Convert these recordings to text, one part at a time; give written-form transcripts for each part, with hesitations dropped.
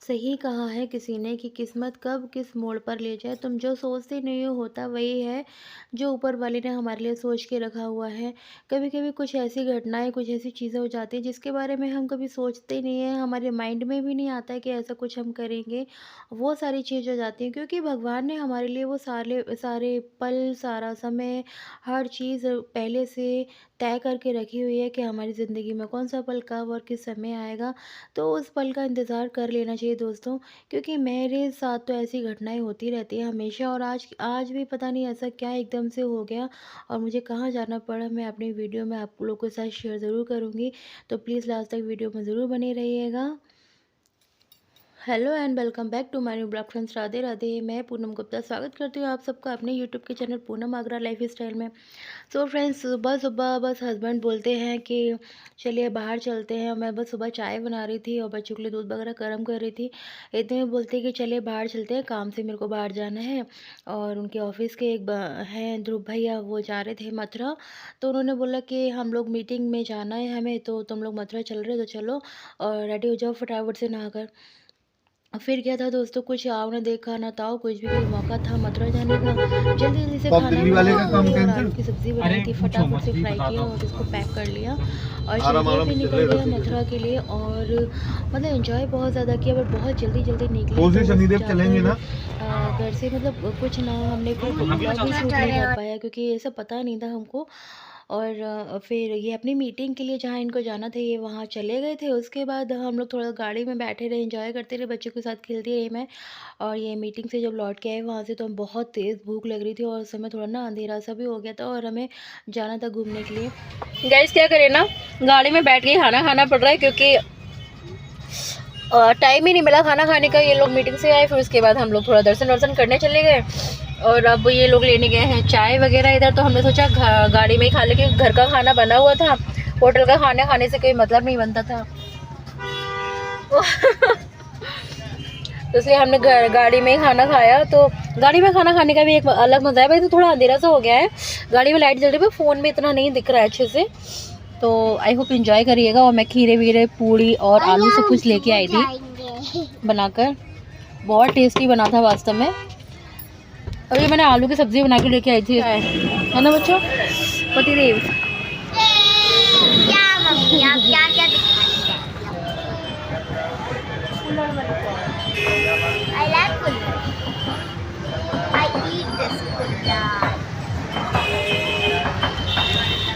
सही कहा है किसी ने कि किस्मत कब किस मोड़ पर ले जाए। तुम जो सोचते नहीं हो होता वही है जो ऊपर वाले ने हमारे लिए सोच के रखा हुआ है। कभी कभी कुछ ऐसी घटनाएं, कुछ ऐसी चीज़ें हो जाती हैं जिसके बारे में हम कभी सोचते नहीं हैं, हमारे माइंड में भी नहीं आता है कि ऐसा कुछ हम करेंगे। वो सारी चीज़ हो जाती हैं क्योंकि भगवान ने हमारे लिए वो सारे सारे पल, सारा समय, हर चीज़ पहले से तय करके रखी हुई है कि हमारी ज़िंदगी में कौन सा पल कब और किस समय आएगा। तो उस पल का इंतज़ार कर लेना चाहिए दोस्तों, क्योंकि मेरे साथ तो ऐसी घटनाएँ होती रहती हैं हमेशा, और आज आज भी पता नहीं ऐसा क्या एकदम से हो गया और मुझे कहाँ जाना पड़ा। मैं अपनी वीडियो में आप लोगों के साथ शेयर ज़रूर करूँगी, तो प्लीज़ लास्ट तक वीडियो में ज़रूर बने रहिएगा। Hello and welcome back to my new blog friends. Radhe Radhe. मैं पूनम गुप्ता स्वागत करती हूँ आप सबका अपने यूट्यूब के channel Poonam Agra lifestyle में। सो फ्रेंड्स, सुबह सुबह बस हस्बैंड बोलते हैं कि चलिए बाहर चलते हैं। मैं बस सुबह चाय बना रही थी और बच्चों के लिए दूध वगैरह गर्म कर रही थी। इतने में बोलते हैं कि चलिए बाहर चलते हैं, काम से मेरे को बाहर जाना है। और उनके ऑफिस के एक हैं ध्रुव भैया, वो जा रहे थे मथुरा। तो उन्होंने बोला कि हम लोग मीटिंग में जाना है हमें, तो तुम लोग मथुरा चल रहे हो तो चलो और रेडी हो जाओ फटाफट से नहाकर। फिर क्या था दोस्तों, कुछ आओ ना देखा ना ताओ, कुछ भी कोई मौका था मथुरा जाने का। जल्दी जल्दी से तो अब खाना दिल्ली वाले बनाया, का काम पूड़ी और कैंसिल। आलू की सब्ज़ी अरे बनाई थी, पूछो फटाफट मत, से भी फ्राई बताता किया हूँ और उसका उसको काम। पैक कर लिया और आराम चलिए आराम फिर से चल निकल रहे गए रास्ते मथुरा के लिए। और मतलब एंजॉय बहुत ज़्यादा किया, बट बहुत जल्दी जल्दी निकले तो कोसी बस शनिदेव चलेंगे जाकर ना। घर से मतलब कुछ ना, हमने फिर कहाँ के लिए ब्लॉग भी चलते शूट हैं? नहीं कर पाया क्योंकि ये सब पता नहीं था हमको। और फिर ये अपनी मीटिंग के लिए जहाँ इनको जाना था ये वहाँ चले गए थे। उसके बाद हम लोग थोड़ा गाड़ी में बैठे रहे, एंजॉय करते रहे, बच्चों के साथ खेलती रही मैं। और ये मीटिंग से जब लौट के आए वहाँ से, तो हम बहुत तेज़ भूख लग रही थी और उस समय थोड़ा ना अंधेरा सा भी हो गया था और हमें जाना था घूमने के लिए। गैस क्या करें ना, गाड़ी में बैठ के खाना खाना पड़ रहा है क्योंकि टाइम ही नहीं मिला खाना खाने का। ये लोग मीटिंग से आए, फिर उसके बाद हम लोग थोड़ा दर्शन वर्शन करने चले गए और अब ये लोग लेने गए हैं चाय वगैरह इधर। तो हमने सोचा गाड़ी में ही खा ले, क्योंकि घर का खाना बना हुआ था। होटल का खाना खाने से कोई मतलब नहीं बनता था। तो इसलिए हमने गाड़ी में ही खाना खाया। तो गाड़ी में खाना खाने का भी एक अलग मज़ा है भाई। तो थोड़ा अंधेरा सा हो गया है, गाड़ी में लाइट जल रही है, फ़ोन में इतना नहीं दिख रहा है अच्छे से। तो आई होप एंजॉय करिएगा। और मैं खीरे वीरे, पूड़ी और आलू सब कुछ लेके आई थी बनाकर। बहुत टेस्टी बना था वास्तव में। और ये मैंने आलू की सब्ज़ी बना के लेके आई थी, है ना बच्चों? पतिदेव क्या मम्मी आप क्या क्या I like kullad. I eat this kullad.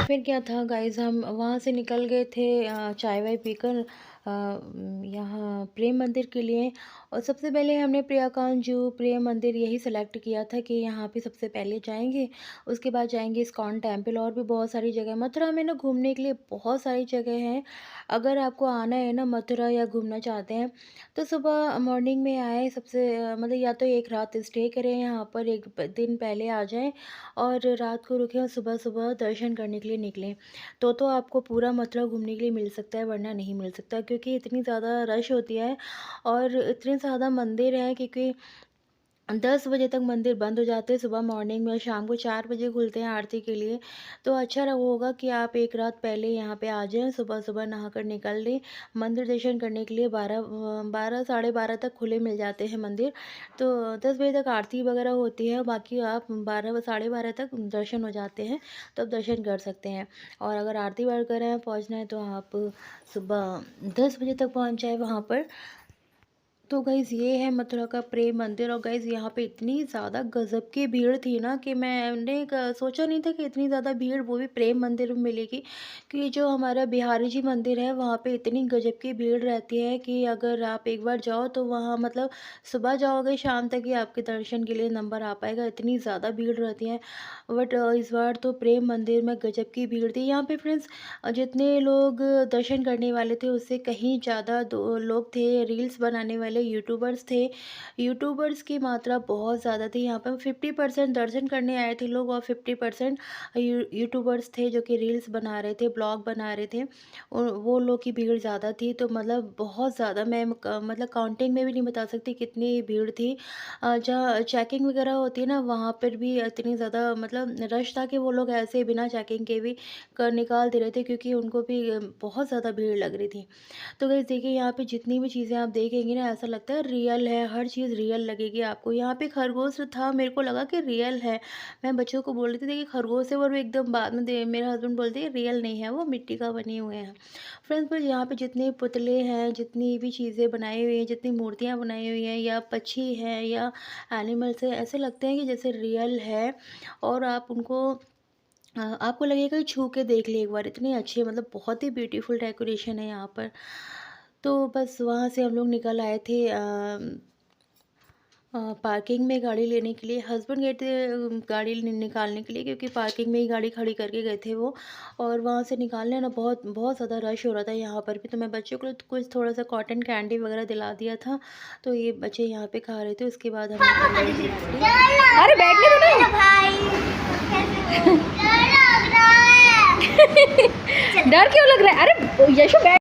फिर क्या था गाइस, हम वहाँ से निकल गए थे चाय वाय पीकर यहाँ प्रेम मंदिर के लिए। और सबसे पहले हमने प्रियाकांजू प्रेम मंदिर यही सेलेक्ट किया था कि यहाँ पे सबसे पहले जाएंगे। उसके बाद जाएंगे इस्कॉन टेम्पल, और भी बहुत सारी जगह मथुरा में ना घूमने के लिए बहुत सारी जगह हैं। अगर आपको आना है ना मथुरा या घूमना चाहते हैं तो सुबह मॉर्निंग में आए, सबसे मतलब या तो एक रात स्टे करें यहाँ पर, एक दिन पहले आ जाएं और रात को रुकें और सुबह सुबह दर्शन करने के लिए निकलें। तो आपको पूरा मथुरा घूमने के लिए मिल सकता है, वरना नहीं मिल सकता क्योंकि इतनी ज़्यादा रश होती है और इतने ज़्यादा मंदिर हैं। क्योंकि 10 बजे तक मंदिर बंद हो जाते हैं सुबह मॉर्निंग में, और शाम को 4 बजे खुलते हैं आरती के लिए। तो अच्छा होगा कि आप एक रात पहले यहाँ पे आ जाएं, सुबह सुबह नहाकर निकल लें। मंदिर दर्शन करने के लिए 12 साढ़े 12 तक खुले मिल जाते हैं मंदिर। तो 10 बजे तक आरती वगैरह होती है, बाकी आप 12 साढ़े 12 तक दर्शन हो जाते हैं, तो आप दर्शन कर सकते हैं। और अगर आरती वगैरह पहुँचना है तो आप सुबह 10 बजे तक पहुँच जाए वहाँ पर। तो गाइज़ ये है मथुरा का प्रेम मंदिर। और गाइज़ यहाँ पे इतनी ज़्यादा गज़ब की भीड़ थी ना कि मैंने सोचा नहीं था कि इतनी ज़्यादा भीड़ वो भी प्रेम मंदिर में मिलेगी। कि जो हमारा बिहारी जी मंदिर है वहाँ पे इतनी गज़ब की भीड़ रहती है कि अगर आप एक बार जाओ तो वहाँ मतलब सुबह जाओगे शाम तक ही आपके दर्शन के लिए नंबर आ पाएगा, इतनी ज़्यादा भीड़ रहती है। बट इस बार तो प्रेम मंदिर में गज़ब की भीड़ थी। यहाँ पे फ्रेंड्स जितने लोग दर्शन करने वाले थे उससे कहीं ज़्यादा दो लोग थे, रील्स बनाने वाले यूट्यूबर्स थे। यूट्यूबर्स की मात्रा बहुत ज़्यादा थी। यहाँ पर 50% दर्शन करने आए थे लोग और 50% यूट्यूबर्स थे जो कि रील्स बना रहे थे, ब्लॉग बना रहे थे। वो लोग की भीड़ ज़्यादा थी, तो मतलब बहुत ज़्यादा, मैं मतलब काउंटिंग में भी नहीं बता सकती कितनी भीड़ थी। जहाँ चेकिंग वगैरह होती है ना वहाँ पर भी इतनी ज़्यादा मतलब रश था कि वो लोग ऐसे बिना चेकिंग के भी कर निकाल दे रहे थे, क्योंकि उनको भी बहुत ज़्यादा भीड़ लग रही थी। तो गाइस देखिए यहाँ पे जितनी भी चीज़ें आप देखेंगे ना, ऐसा ऐसा लगता है रियल है, हर चीज़ रियल लगेगी आपको। यहाँ पे खरगोश था, मेरे को लगा कि रियल है। मैं बच्चों को बोल रही थी देखिए खरगोश है, और वो एकदम बाद में मेरे हस्बैंड बोलते हैं रियल नहीं है, वो मिट्टी का बने हुए हैं। फ्रेंड्स, पर यहाँ पे जितने पुतले हैं, जितनी भी चीज़ें बनाई हुई हैं, जितनी मूर्तियाँ बनाई हुई हैं, या पक्षी हैं या एनिमल्स हैं, ऐसे लगते हैं कि जैसे रियल है। और आप उनको आपको लगेगा कि छू के देख ले एक बार, इतनी अच्छी है, मतलब बहुत ही ब्यूटीफुल डेकोरेशन है यहाँ पर। तो बस वहाँ से हम लोग निकल आए थे पार्किंग में गाड़ी लेने के लिए। हस्बैंड गए थे गाड़ी निकालने के लिए, क्योंकि पार्किंग में ही गाड़ी खड़ी करके गए थे वो। और वहाँ से निकालने ना बहुत बहुत ज़्यादा रश हो रहा था यहाँ पर भी। तो मैं बच्चों को कुछ थोड़ा सा कॉटन कैंडी वगैरह दिला दिया था, तो ये बच्चे यहाँ पे खा रहे थे। उसके बाद हम निकल गए थे गाड़ी। अरे बैठने दो ना। भाई डर लग रहा है। डर क्यों लग रहा है? अरे यशु बैठ।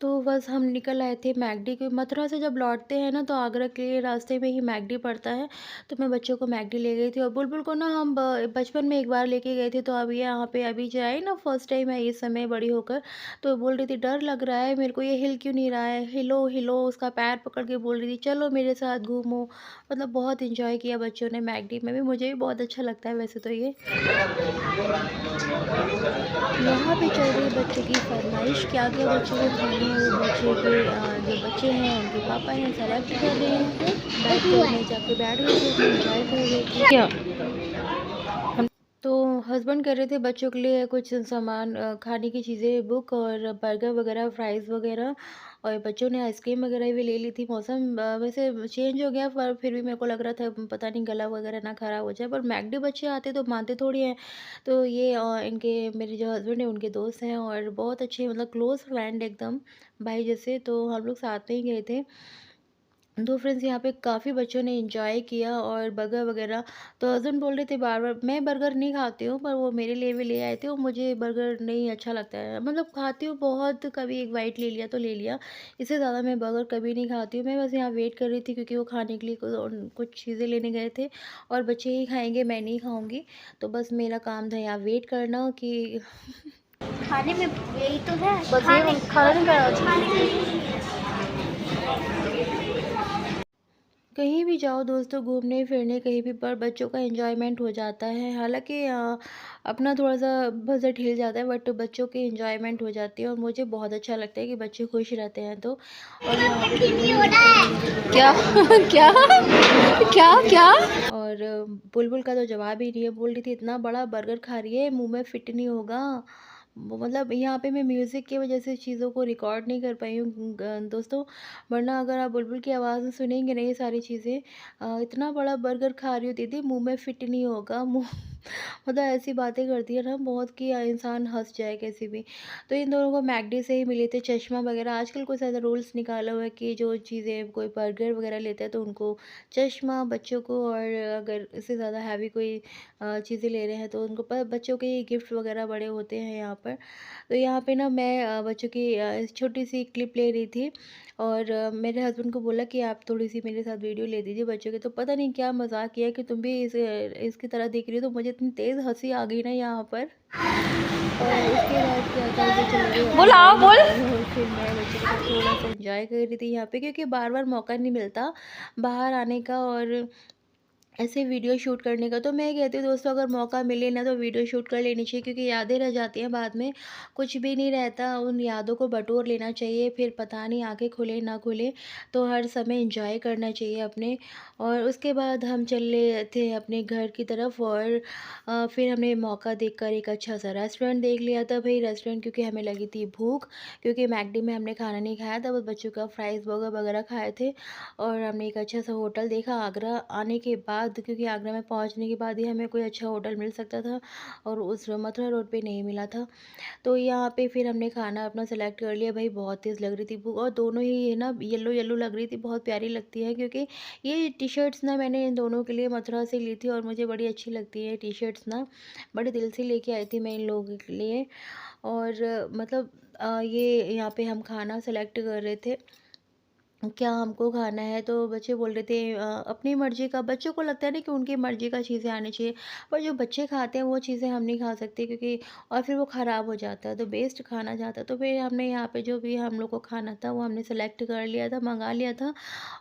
तो बस हम निकल आए थे मैकडी के। मथुरा से जब लौटते हैं ना, तो आगरा के लिए रास्ते में ही मैकडी पड़ता है। तो मैं बच्चों को मैकडी ले गई थी, और बुलबुल को ना हम बचपन में एक बार लेके गए थे। तो अब ये यहाँ पे अभी जाए ना, फर्स्ट टाइम है इस समय बड़ी होकर। तो बोल रही थी डर लग रहा है मेरे को, ये हिल क्यों नहीं रहा है, हिलो हिलो। उसका पैर पकड़ के बोल रही थी चलो मेरे साथ घूमो। मतलब बहुत इंजॉय किया बच्चों ने मैकडी में भी, मुझे भी बहुत अच्छा लगता है वैसे तो ये। यहाँ पे चल रही है बच्चों की फरमाइश, क्या क्या बच्चों को खाने हैं। वो बच्चे के जो बच्चे हैं उनके पापा हैं सेलेक्ट कर रहे हैं। बैठ के मैं जाके बैठ गई थी, अपनी एंजॉय कर रही थी। क्या? तो हस्बैंड कह रहे थे बच्चों के लिए कुछ सामान खाने की चीज़ें बुक, और बर्गर वगैरह, फ्राइज़ वगैरह। और बच्चों ने आइसक्रीम वगैरह भी ले ली थी। मौसम वैसे चेंज हो गया, पर फिर भी मेरे को लग रहा था पता नहीं गला वगैरह ना ख़राब हो जाए। पर मैकडी बच्चे आते तो मानते थोड़ी हैं। तो ये इनके मेरे जो हस्बैंड हैं उनके दोस्त हैं, और बहुत अच्छे, मतलब क्लोज़ फ्रेंड एकदम भाई जैसे। तो हम लोग साथ में ही गए थे। तो फ्रेंड्स, यहाँ पे काफ़ी बच्चों ने एंजॉय किया, और बर्गर वगैरह। तो हस्बैंड बोल रहे थे बार बार, मैं बर्गर नहीं खाती हूँ, पर वो मेरे लिए भी ले आए थे। और मुझे बर्गर नहीं अच्छा लगता है, मतलब खाती हूँ बहुत, कभी एक बाइट ले लिया तो ले लिया। इससे ज़्यादा मैं बर्गर कभी नहीं खाती हूँ। मैं बस यहाँ वेट कर रही थी, क्योंकि वो खाने के लिए कुछ चीज़ें लेने गए थे, और बच्चे ही खाएंगे, मैं नहीं खाऊंगी। तो बस मेरा काम था यहाँ वेट करना कि खाने में यही तो है। बस ये खाना नहीं खाया। कहीं भी जाओ दोस्तों घूमने फिरने कहीं भी, पर बच्चों का एंजॉयमेंट हो जाता है। हालांकि अपना थोड़ा सा बजट हिल जाता है, बट बच्चों की एंजॉयमेंट हो जाती है। और मुझे बहुत अच्छा लगता है कि बच्चे खुश रहते हैं। तो और यहाँ पे दोनों ही अंकल मुझे बहुत क्या? क्या? क्या क्या? और बुलबुल का तो जवाब ही नहीं है। बोल रही थी इतना बड़ा बर्गर खा रही है, मुंह में फिट नहीं होगा। मतलब यहाँ पे मैं म्यूज़िक की वजह से चीज़ों को रिकॉर्ड नहीं कर पाई हूँ दोस्तों। वरना अगर आप बुलबुल की आवाज़ में सुनेंगे ना ये सारी चीज़ें, इतना बड़ा बर्गर खा रही हो दीदी, मुंह में फिट नहीं होगा मुंह। मतलब ऐसी बातें करती है ना बहुत, कि इंसान हंस जाए कैसे भी। तो इन दोनों को मैकडी से ही मिले थे चश्मा वगैरह। आजकल कुछ ऐसा रूल्स निकाला हुआ है कि जो चीज़ें कोई बर्गर वगैरह लेता है तो उनको चश्मा बच्चों को, और अगर इससे ज़्यादा हैवी कोई चीज़ें ले रहे हैं तो उनको बच्चों के गिफ्ट वगैरह बड़े होते हैं यहाँ पर। तो यहाँ पे ना मैं बच्चों की छोटी सी क्लिप ले रही थी, और मेरे हस्बैंड को बोला कि आप थोड़ी सी मेरे साथ वीडियो ले दीजिए बच्चों की। तो पता नहीं क्या मजाक किया कि तुम भी इसकी तरह देख रही हो। तो मुझे इतनी तेज़ हंसी आ गई ना यहाँ पर। और उसके बाद क्या था, वो चले गए अपने बोल आओ गाड़ी बोल। निकालने, और फिर मैं बच्चों के साथ थोड़ा सा एंजॉय कर रही थी यहाँ पे, क्योंकि बार बार मौका नहीं मिलता बाहर आने का और ऐसे वीडियो शूट करने का। तो मैं कहती हूँ दोस्तों, अगर मौका मिले ना तो वीडियो शूट कर लेनी चाहिए, क्योंकि यादें रह जाती हैं बाद में, कुछ भी नहीं रहता। उन यादों को बटोर लेना चाहिए, फिर पता नहीं आंखें खुले ना खुले। तो हर समय एंजॉय करना चाहिए अपने। और उसके बाद हम चले थे अपने घर की तरफ, और फिर हमने मौका देखकर एक अच्छा सा रेस्टोरेंट देख लिया था भाई। रेस्टोरेंट क्योंकि हमें लगी थी भूख, क्योंकि मैकडी में हमने खाना नहीं खाया था, बस बच्चों का फ्राइज़ बर्गर वगैरह खाए थे। और हमने एक अच्छा सा होटल देखा आगरा आने के बाद, क्योंकि आगरा में पहुंचने के बाद ही हमें कोई अच्छा होटल मिल सकता था, और उस मथुरा रोड पे नहीं मिला था। तो यहाँ पे फिर हमने खाना अपना सेलेक्ट कर लिया भाई। बहुत तेज़ लग रही थी भूख, और दोनों ही है ना येलो येलो लग रही थी, बहुत प्यारी लगती है। क्योंकि ये टी शर्ट्स ना मैंने इन दोनों के लिए मथुरा से ली थी, और मुझे बड़ी अच्छी लगती है टी शर्ट्स ना, बड़े दिल से लेके आई थी मैं इन लोगों के लिए। और मतलब ये यहाँ पे हम खाना सेलेक्ट कर रहे थे। क्या हमको खाना है, तो बच्चे बोल रहे थे अपनी मर्ज़ी का। बच्चों को लगता है ना कि उनकी मर्ज़ी का चीज़ें आनी चाहिए, पर जो बच्चे खाते हैं वो चीज़ें हम नहीं खा सकते, क्योंकि और फिर वो ख़राब हो जाता है, तो बेस्ट खाना जाता है। तो फिर हमने यहाँ पे जो भी हम लोग को खाना था वो हमने सेलेक्ट कर लिया था, मंगा लिया था।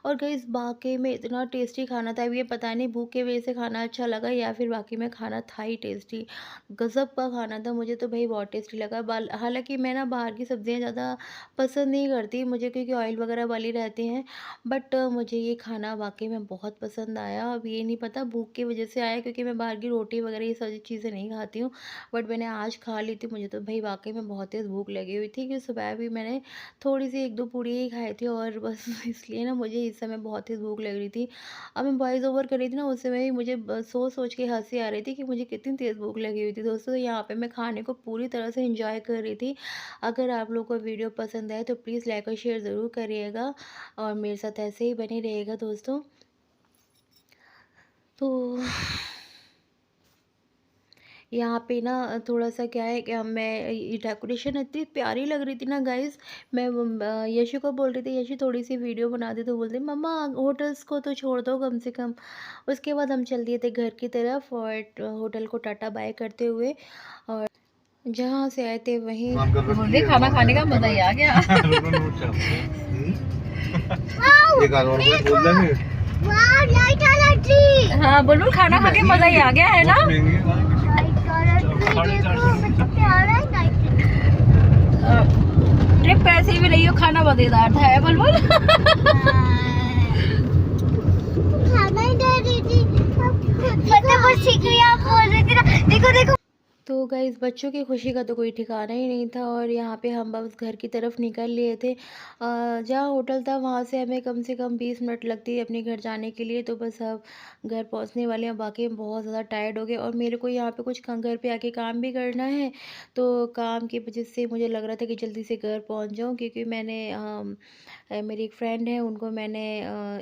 और गाइस वाक़ई में इतना टेस्टी खाना था, अब ये पता नहीं भूख की वजह से खाना अच्छा लगा या फिर वाक़ई में खाना था ही टेस्टी। गज़ब का खाना था, मुझे तो भई बहुत टेस्टी लगा। बाल हालाँकि मैं ना बाहर की सब्ज़ियाँ ज़्यादा पसंद नहीं करती मुझे, क्योंकि ऑयल वगैरह वाली रहती हैं। बट मुझे ये खाना वाक़ई में बहुत पसंद आया। अब ये नहीं पता भूख की वज़ह से आया, क्योंकि मैं बाहर की रोटी वगैरह ये सारी चीज़ें नहीं खाती हूँ। बट मैंने आज खा ली थी, मुझे तो भई वाक़ई में बहुत तेज़ भूख लगी हुई थी, कि सुबह भी मैंने थोड़ी-सी 1-2 पूड़ी ही खाई थी, और बस इसलिए ना मुझे इस समय बहुत तेज़ भूख लग रही थी। अब मैं वॉइस ओवर कर रही थी ना, उस समय ही मुझे सोच-सोच के हँसी आ रही थी कि मुझे कितनी तेज़ भूख लगी हुई थी। दोस्तों यहाँ पे मैं खाने को पूरी तरह से एन्जॉय कर रही थी। अगर आप लोगों को वीडियो पसंद आए तो प्लीज़ लाइक और शेयर ज़रूर करिएगा, और मेरे साथ ऐसे ही बने रहिएगा दोस्तों। तो यहाँ पे ना थोड़ा-सा क्या है कि मैं ये डेकोरेशन इतनी प्यारी लग रही थी ना गाइज़, मैं यशी को बोल रही थी, यशी थोड़ी-सी वीडियो बना दे, तो बोलती मम्मा होटल्स को तो छोड़ दो कम से कम। उसके बाद हम चल दिए थे घर की तरफ, और होटल को टाटा बाय करते हुए, और जहाँ से आए थे वहीं बोल रही खाना खाने का मजा ही आ गया। एक आध और कोई बोल देंगे। वाह लाइट आ रही। हाँ बुलबुल खाना खा के मजा ही आ गया है ना। लाइट आ रही देखो कितना प्यारा है लाइट। ट्रिप पैसे भी नहीं हो, खाना मजेदार था है बुलबुल। खाना ही दे रही थी। फटाफट सीख रही आप बोल रही थी ना, देखो देखो। तो गाइज़ बच्चों की खुशी का तो कोई ठिकाना ही नहीं था, और यहाँ पे हम बस घर की तरफ निकल लिए थे। जहाँ होटल था वहाँ से हमें कम से कम 20 मिनट लगती है अपने घर जाने के लिए, तो बस अब घर पहुँचने वाले हैं। बाकी हम बहुत ज़्यादा टायर्ड हो गए, और मेरे को यहाँ पे कुछ घर पे आके काम भी करना है, तो काम की वजह से मुझे लग रहा था कि जल्दी से घर पहुँच जाऊँ, क्योंकि मैंने मेरी एक फ्रेंड है, उनको मैंने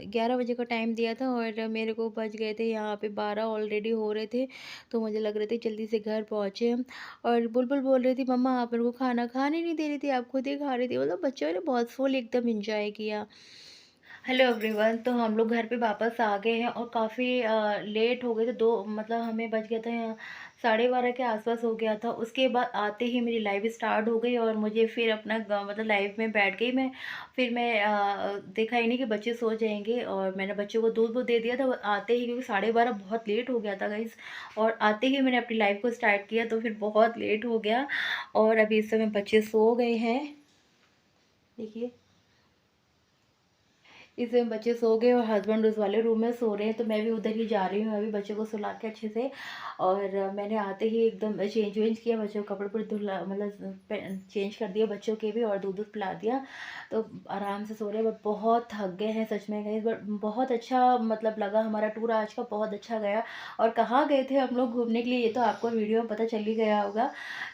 11 बजे का टाइम दिया था, और मेरे को बज गए थे यहाँ पे 12 ऑलरेडी हो रहे थे। तो मुझे लग रहे थे जल्दी से घर पहुँचे हम। और बुलबुल बोल रही थी मम्मा आप मेरे को खाना खाने नहीं दे रही थी, आप खुद ही खा रही थी। मतलब बच्चों ने बहुत फुल एकदम एंजॉय किया। हेलो एवरीवन, तो हम लोग घर पे वापस आ गए हैं, और काफ़ी लेट हो गए थे। दो मतलब हमें बज गया था 12:30 के आसपास हो गया था। उसके बाद आते ही मेरी लाइव स्टार्ट हो गई, और मुझे फिर अपना मतलब लाइव में बैठ गई मैं। फिर मैं देखा ही नहीं कि बच्चे सो जाएंगे, और मैंने बच्चों को दूध वो दे दिया था आते ही, क्योंकि 12:30 बहुत लेट हो गया था गाइस। और आते ही मैंने अपनी लाइव को स्टार्ट किया, तो फिर बहुत लेट हो गया। और अभी इस समय बच्चे सो गए हैं, देखिए इसमें बच्चे सो गए, और हस्बैंड उस वाले रूम में सो रहे हैं, तो मैं भी उधर ही जा रही हूँ अभी बच्चों को सुला के अच्छे से। और मैंने आते ही एकदम चेंज वेंज किया, बच्चों को कपड़े पर धुला मतलब चेंज कर दिया बच्चों के भी, और दूध दूध पिला दिया, तो आराम से सो रहे हैं। बट बहुत थक गए हैं सच में गए, बट बहुत अच्छा मतलब लगा हमारा टूर आज का, बहुत अच्छा गया। और कहाँ गए थे हम लोग घूमने के लिए, ये तो आपको वीडियो में पता चल ही गया होगा।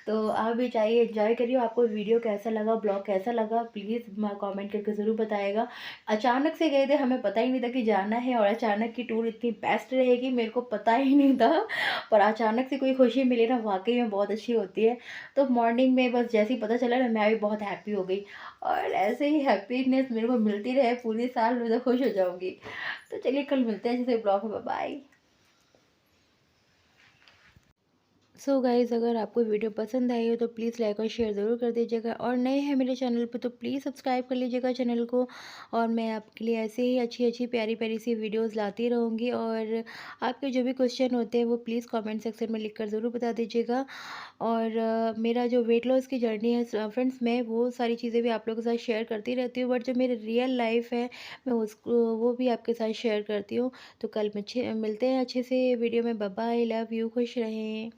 तो आप भी चाहिए एंजॉय करिए। आपको वीडियो कैसा लगा, ब्लॉग कैसा लगा, प्लीज़ कमेंट करके ज़रूर बताइएगा। अचानक से गए थे, हमें पता ही नहीं था कि जाना है, और अचानक की टूर इतनी बेस्ट रहेगी मेरे को पता ही नहीं था। पर अचानक से कोई खुशी मिले ना, वाकई में बहुत अच्छी होती है। तो मॉर्निंग में बस जैसे ही पता चला ना, मैं भी बहुत हैप्पी हो गई, और ऐसे ही हैप्पीनेस मेरे को मिलती रहे पूरे साल, में तो खुश हो जाऊँगी। तो चलिए कल मिलते हैं जैसे ब्लॉग में, बाय। सो गाइज़ अगर आपको वीडियो पसंद आई हो तो प्लीज़ लाइक और शेयर ज़रूर कर दीजिएगा, और नए हैं मेरे चैनल पे तो प्लीज़ सब्सक्राइब कर लीजिएगा चैनल को। और मैं आपके लिए ऐसे ही अच्छी अच्छी प्यारी प्यारी सी वीडियोस लाती रहूँगी, और आपके जो भी क्वेश्चन होते हैं वो प्लीज़ कमेंट सेक्शन में लिखकर ज़रूर बता दीजिएगा। और मेरा जो वेट लॉस की जर्नी है फ्रेंड्स, मैं वो सारी चीज़ें भी आप लोगों के साथ शेयर करती रहती हूँ, बट जो मेरी रियल लाइफ है मैं उसको वो भी आपके साथ शेयर करती हूँ। तो कल मिलते हैं अच्छे से वीडियो में। बाय बाय, लव यू, खुश रहें।